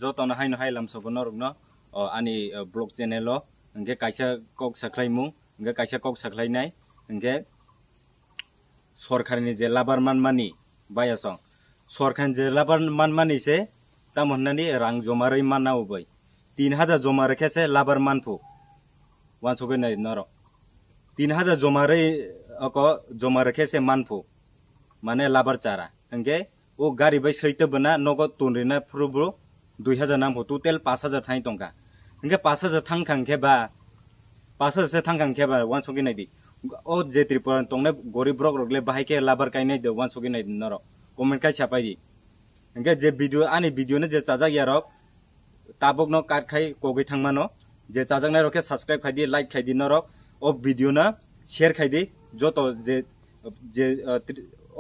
jotono haino hailam sobo norok no ani blog channel o hingke kaisa kok saklaimung hingke kaisa kok saklainai hingke sorkarni je labar manmani bayasong sorkan je labar manmani se tamonnani rang jomaroi manau bai 3000 jomare khese labar manfu wansoge nai norok 3000 jomare ako jomare khese manfu mane labar chara hingke o gari bai seite bana nogo tunrina furubro 2000 nampo total 5000 thai tongka hingke 5000 thangkangke ba 5000 se thangkangke ba wansoge nai di o je tripura tongne gorib rok rogle bahai ke labar kainai de wansoge nai norok comment kai chapai di hingke je video ani video ne je chajak yarok tabok no kat khai kogai thangmano je chajak nai roke subscribe khai di like khai di norok o video na share khai di joto je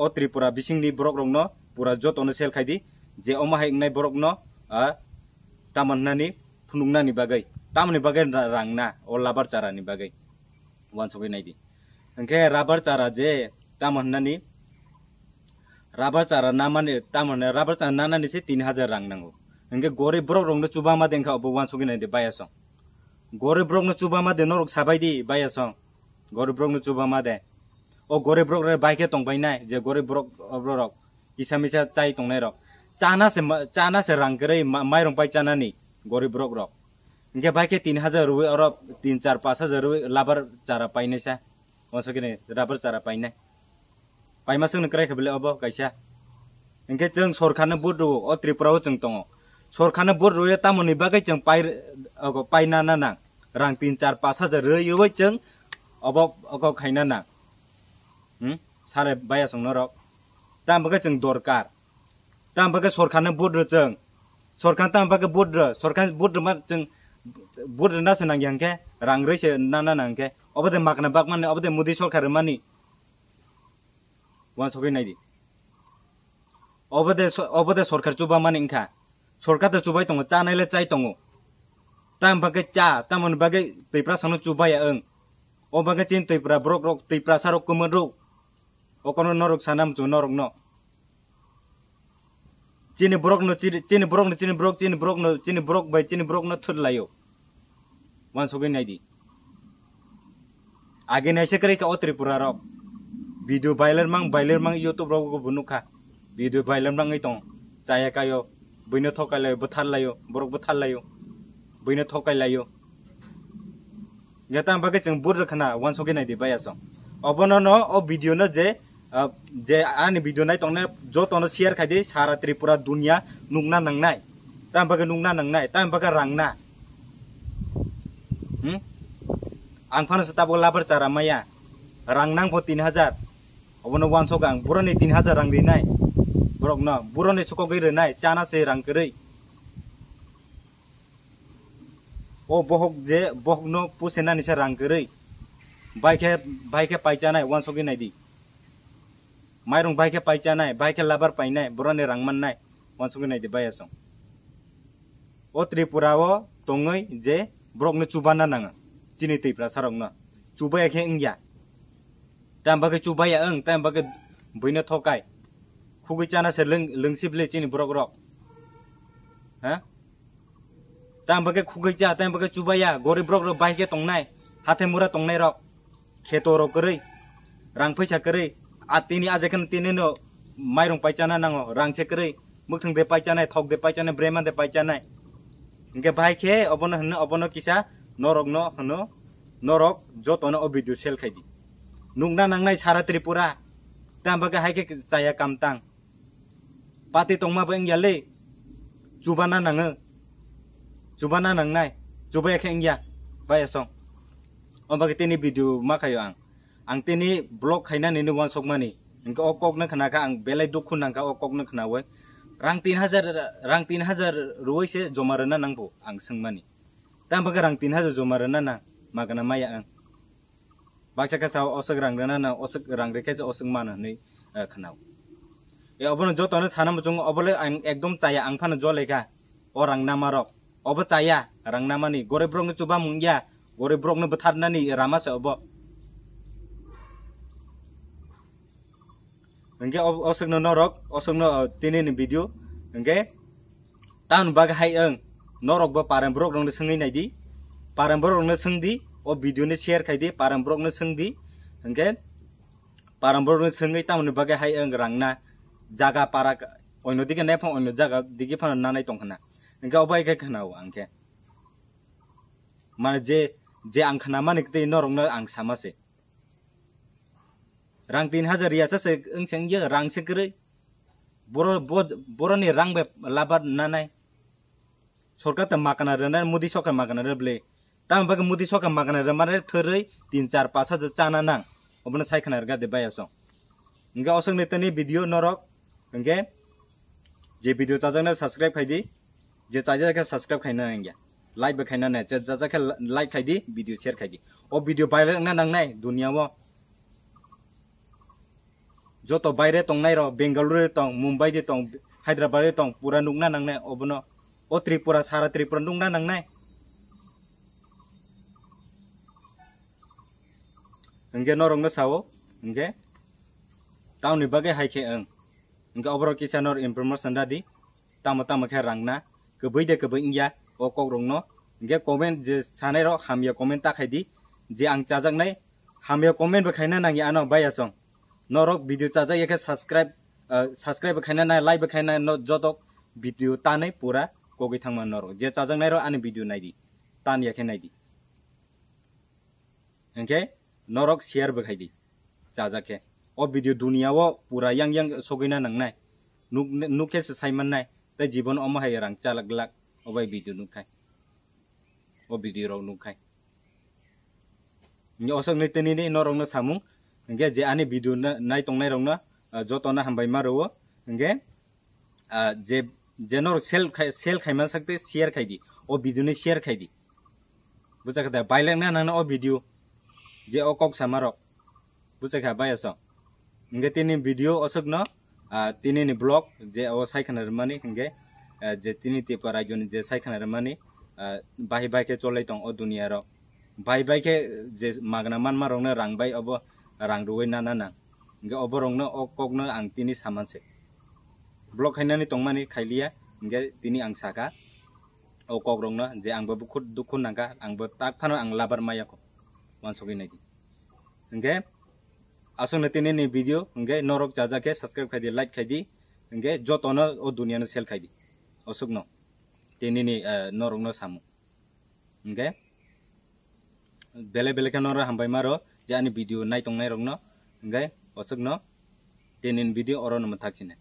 o tripura bisingni borok rok no pura joto no sel khai di je oma hai ngai borok no tamannani phunungnani bagai tamni bagai rangna o labar chara ni bagai wansoge nai di hingke rabar chara je tamannani rabar chara namani tamane rabar chara nanani se 3000 rang nango hingke gorib borok rok no chubama dengkha obo wansoge nai di bayasong gorib borok no chubama de norok sabai di bayasong gorib borok no chubama de o gorib borok re baike tongbai nai je gorib borok rok isa misa chai tongnai rok chana se rang kerei mairong pai chanani gorib borok rok hingke baike 3000 ruwe oro 3 4 5000 ruwe labar chara painai sa wansoge nai rabar chara painai paima sung krai khable obo kaisa hingke jeng sorkarno budru o tripura o jeng tongo sorkarno budru e tamoni bagai jeng paina nana rang 3 4 5000 ruwe jeng obo khaina na sare bayasong norok tam bagai jeng dorkar tam bagai sorkarno budru jeng sorkan tam bagai budru sorkan budru ma jeng budru na senang yangke rang rei se nana nangke obode makna bakmane obode mudi sorkar mani wansoge nai di obode sorkar chuba mani ingkha sorkar to chubai tongo cha naile chai tongo tam bagai cha tamon bagai teipra sanu chubaya eng o bagai chin teipra brok rok teipra sarok kumon rok okono norok sanam chu norok no chini brok no chini brok no thudlayo wansoge nai di age naise kare ka o tripura rok video viral mang youtube rok ko bunukha video viral mang itong chaya kayo buino thokalayo buthallayo borok buthallayo buino thokalayo jata bagai jeng bur khana wansoge nai di bayasong obono no o video na je ani video nai tongne jo tono share khai di sara tripura dunia nungna nangnai tam bagai nungna nangnai tam bagai rangna ang phana setabo labar chara maya rang nang po 3000 obono wansogang buroni 3000 rang rinai borok no buroni sukogei renai chana se rang kerei o bohok no pusena ni se rang kerei baike paichanai wansoge nai di mairong baike paichanai baike labar painai buroni rang mannai wansoge nai di bayasong o tripura o tongoi je borok no chubana nanga chini teipra sarok no chubaya khe ingya tam bagai chubaya eng tam bagai buino thokai khugui chana se lengsible chini borok rok tam bagai khugui cha tam bagai chubaya gorib borok rok baike tongnai hathe mura tongnai rok kheto rok kerei rang paisa kerei atini ajekan tini no mairong paicana nango rang se kerei mukthang de paichanai thok de paichanai breman de paichanai hingke baike obono kisa norok no hano norok jotono o video sel khai di nungna nangnai sara tripura tam bagai haike chaya kamtang pati tongma beng yale chubana nangnai chubaya khe ingya bayasong o bagai tini video ma khayo ang tini blog khaina ni wansok mani hingke okok na khana ka ang belai dukhu nangka okok na khana wai rang 3000 ruwai se jomarana nangbo ang sengmani tam bagai rang 3000 jomarana nang magana maya ang baksa ka saw osok rang dana na osok rang rekhe osok mana nei khanau e obono jotono sanam jong obole ang ekdom chaya ang phana jo lekha o rang namarok obo chaya rang namani gorib brok no chuba mungya gorib brok no butharnani rama se obo hingke osok no norok osok no tini ni video hingke Tan bag hai norok ba parang brok rong sengi nai di parang brok rong sengdi o video ni share khai di parang brok na sengdi engke parang brok rong sengi tan bag hai rang na jaga para oino dige ne phang oino jaga dige phang na nai tong khana engke obai ke khana angke mana je ang khana mane te norok na ang samase rang 3000 ya se seng ye rang se kre boro ni rang be labar nanai सरकार त माकना रना मोदी सरकार माकना रबले ताम bug Modi सरकार माकना र माने थरै 3-4 5 हाजार चाना नां अबन साइखना रगा दे बायासो इंगा असंग नेतनी वीडियो नरक इंगे जे वीडियो चाजंगना सब्सक्राइब खाइदी जे चाजा के सब्सक्राइब खाइना इंगे लाइक बे खाइना ने जे चाजा के लाइक खाइदी वीडियो शेयर खाइदी ओ वीडियो वायरल ना नांनाय दुनियाव जो तो बायरे तंगनाय र बेंगलुरु तंग मुंबई दे तंग हैदराबाद दे तंग पूरा नुकना नांनाय अबनो o Tripura sara Tripura nung na nang nai engge norong na sawo engge taun ni bage hai ke engge obro kisa nor information dadi tama khe rangna kebai de kebai ingya o kok rong no engge comment je sanai ro hamya comment ta khai di je ang chajak nai hamya comment ba khaina nangi ano bayasong norok video chajak ye subscribe khaina na like ba khaina no jotok video tanai pura kogi thangman noro je chajang nai ro ani video naidi tan yakhe naidi engke norok share ba khaidi chajake o video dunia wo pura yang sogina nangnai nuke se saiman nai ta jibon omo hai rang chalak lak obai video nukai o video ro nukai ni osok ni teni ni norok na samung engke je ani video nai tongnai rong na jotona hambai maro engke je nor sel khaiman sakte share khaidi o video ni share khaidi buja kata baileng na nang o video je o kok samarok buja kha bayaso nge tini video osok no tini ni blog je o saikhana mani nge je tini te paraijon je saikhana mani bai ke cholai tong o dunia ro bai ke je magna man marong na rang bai obo rang ruwei na nge oborong no o kok no ang tini samanse blog khainani tongmani khailia nge tini ang saka o kogrong na je angbo bukhut dukhun nanga angbo tak phano ang labar maya ko wansogi naidi nge asone tini ni video nge norok jaja ke subscribe khaidi like khaidi nge jotono o dunia no sel khaidi osugno tini ni norok no samu nge bele ke nor hambai maro je ani video nai tong nai rong no nge osugno tini video oro no mathak chine